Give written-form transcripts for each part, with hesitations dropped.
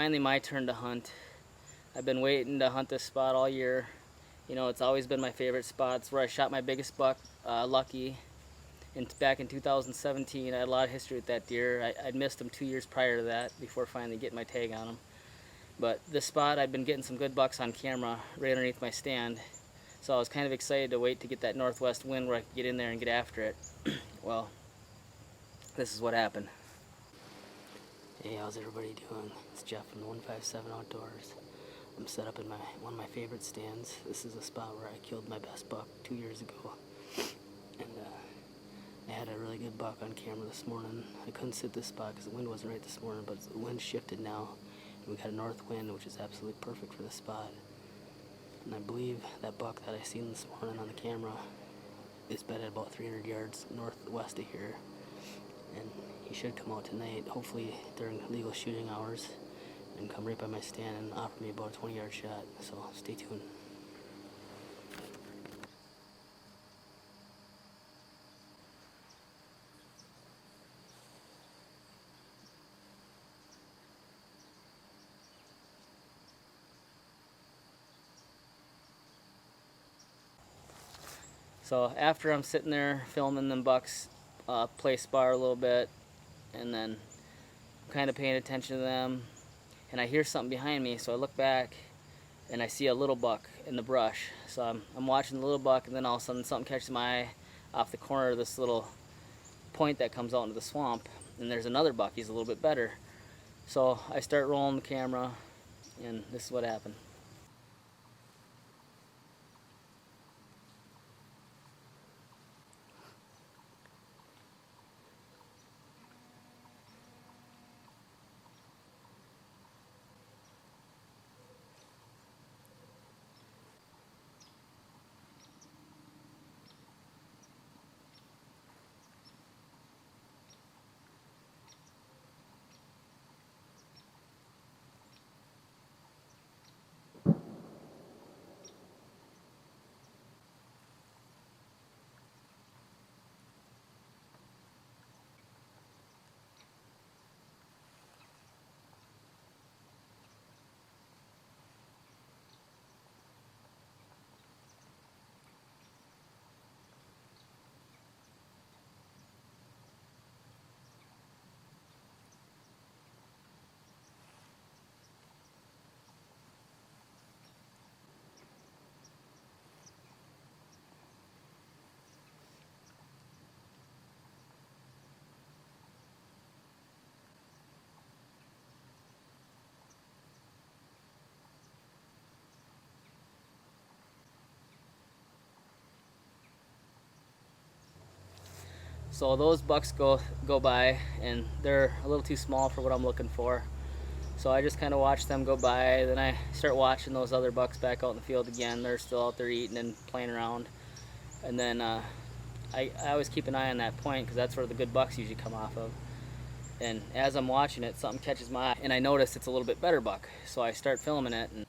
finally my turn to hunt. I've been waiting to hunt this spot all year. You know, it's always been my favorite spot. It's where I shot my biggest buck, Lucky. And back in 2017, I had a lot of history with that deer. I'd missed him 2 years prior to that before finally getting my tag on him. But this spot, I've been getting some good bucks on camera right underneath my stand. So I was kind of excited to wait to get that northwest wind where I could get in there and get after it. Well, this is what happened. Hey, how's everybody doing? It's Jeff from the 157 Outdoors. I'm set up in one of my favorite stands. This is a spot where I killed my best buck 2 years ago. And I had a really good buck on camera this morning. I couldn't sit this spot because the wind wasn't right this morning, but the wind shifted now. And we got a north wind, which is absolutely perfect for this spot. And I believe that buck that I seen this morning on the camera is bedded about 300 yards northwest of here. And he should come out tonight, hopefully during legal shooting hours, and come right by my stand and offer me about a 20-yard shot. So stay tuned. So after I'm sitting there filming them bucks play spar a little bit, and then kind of paying attention to them, and I hear something behind me, so I look back and I see a little buck in the brush. So I'm watching the little buck, and then all of a sudden something catches my eye off the corner of this little point that comes out into the swamp, and there's another buck. He's a little bit better. So I start rolling the camera, and this is what happened. So those bucks go by, and they're a little too small for what I'm looking for. So I just kind of watch them go by. Then I start watching those other bucks back out in the field again. They're still out there eating and playing around. And then I always keep an eye on that point, because that's where the good bucks usually come off of. And as I'm watching it, something catches my eye, and I notice it's a little bit better buck. So I start filming it. And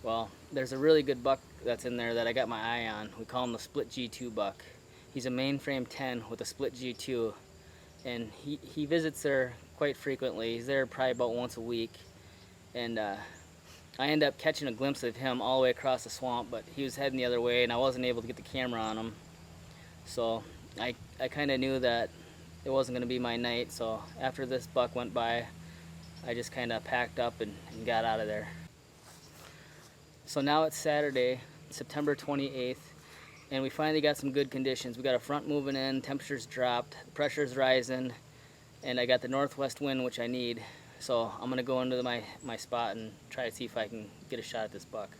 Well, there's a really good buck that's in there that I got my eye on. We call him the split G2 buck. He's a mainframe 10 with a split G2, and he visits there quite frequently. He's there probably about once a week, and I end up catching a glimpse of him all the way across the swamp, but he was heading the other way, and I wasn't able to get the camera on him. So I kind of knew that it wasn't going to be my night, so after this buck went by, I just kind of packed up and got out of there. So now it's Saturday, September 28th, and we finally got some good conditions. We got a front moving in, temperatures dropped, pressure's rising, and I got the northwest wind, which I need. So I'm gonna go into my spot and try to see if I can get a shot at this buck.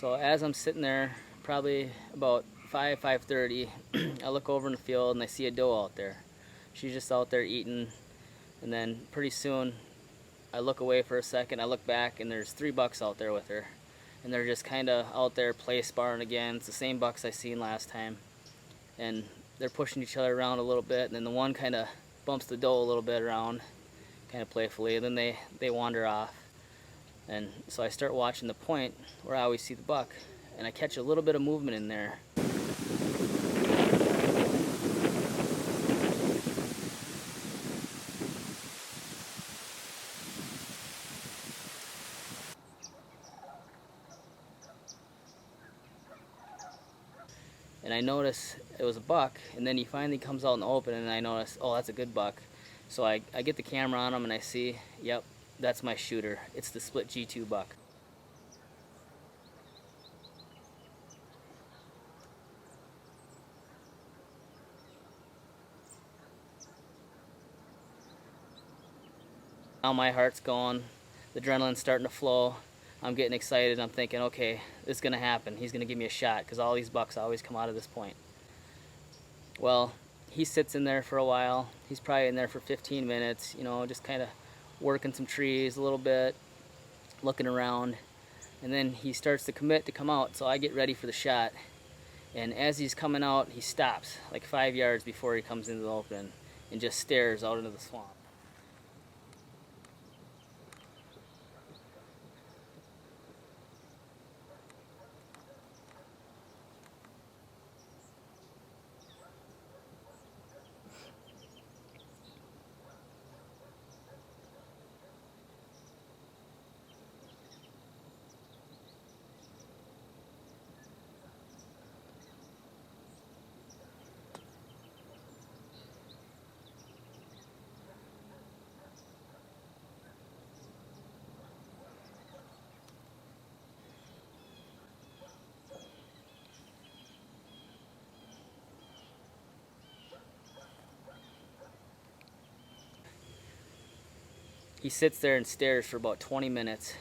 So as I'm sitting there, probably about 5:30, I look over in the field and I see a doe out there. She's just out there eating, and then pretty soon I look away for a second, I look back, and there's 3 bucks out there with her. And they're just kind of out there play sparring again. It's the same bucks I seen last time. And they're pushing each other around a little bit, and then the one kind of bumps the doe a little bit around, kind of playfully, and then they wander off. And so I start watching the point where I always see the buck, and I catch a little bit of movement in there. And I notice it was a buck, and then he finally comes out in the open, and I notice, oh, that's a good buck. So I get the camera on him, and I see, yep, that's my shooter. It's the split G2 buck. Now my heart's going, the adrenaline's starting to flow. I'm getting excited. I'm thinking, okay, this is gonna happen. He's gonna give me a shot, because all these bucks always come out of this point. Well, he sits in there for a while. He's probably in there for 15 minutes, you know, just kind of working some trees a little bit, looking around, and then he starts to commit to come out, so I get ready for the shot. And as he's coming out, he stops like 5 yards before he comes into the open and just stares out into the swamp. He sits there and stares for about 20 minutes,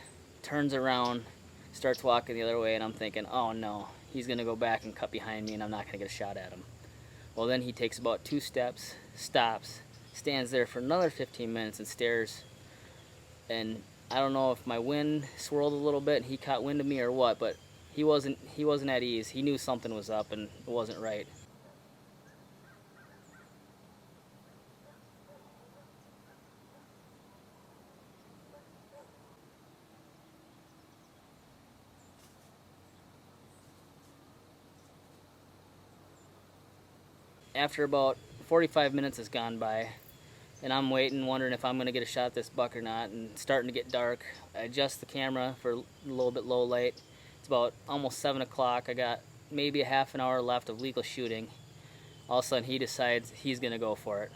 turns around, starts walking the other way, and I'm thinking, oh no, he's gonna go back and cut behind me and I'm not gonna get a shot at him. Well, then he takes about 2 steps, stops, stands there for another 15 minutes and stares. And I don't know if my wind swirled a little bit and he caught wind of me or what, but he wasn't at ease. He knew something was up and it wasn't right. After about 45 minutes has gone by, and I'm waiting, wondering if I'm going to get a shot at this buck or not, and it's starting to get dark. I adjust the camera for a little bit low light. It's about almost 7 o'clock. I got maybe a half an hour left of legal shooting. All of a sudden he decides he's going to go for it.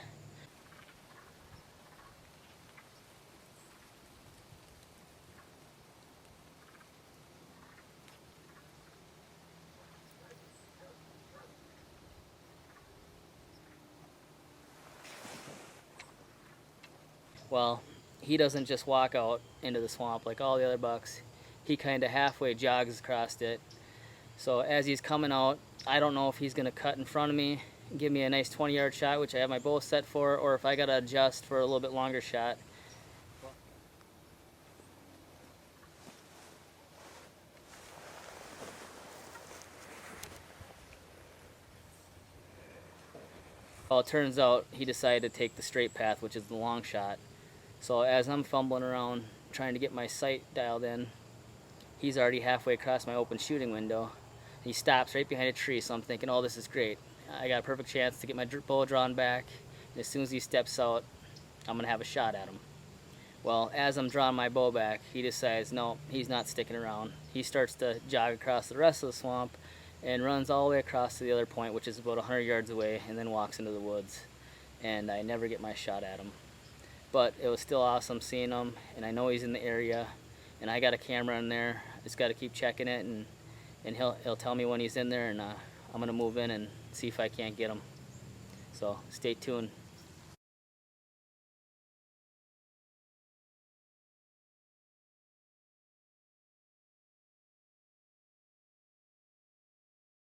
Well, he doesn't just walk out into the swamp like all the other bucks. He kind of halfway jogs across it. So as he's coming out, I don't know if he's going to cut in front of me and give me a nice 20-yard shot, which I have my bow set for, or if I got to adjust for a little bit longer shot. Well, it turns out he decided to take the straight path, which is the long shot. So as I'm fumbling around trying to get my sight dialed in, he's already halfway across my open shooting window. He stops right behind a tree, so I'm thinking, oh, this is great. I got a perfect chance to get my bow drawn back, and as soon as he steps out, I'm gonna have a shot at him. Well, as I'm drawing my bow back, he decides, no, he's not sticking around. He starts to jog across the rest of the swamp and runs all the way across to the other point, which is about 100 yards away, and then walks into the woods. And I never get my shot at him. But it was still awesome seeing him, and I know he's in the area, and I got a camera in there. Just got to keep checking it, and he'll tell me when he's in there, and I'm gonna move in and see if I can't get him. So stay tuned.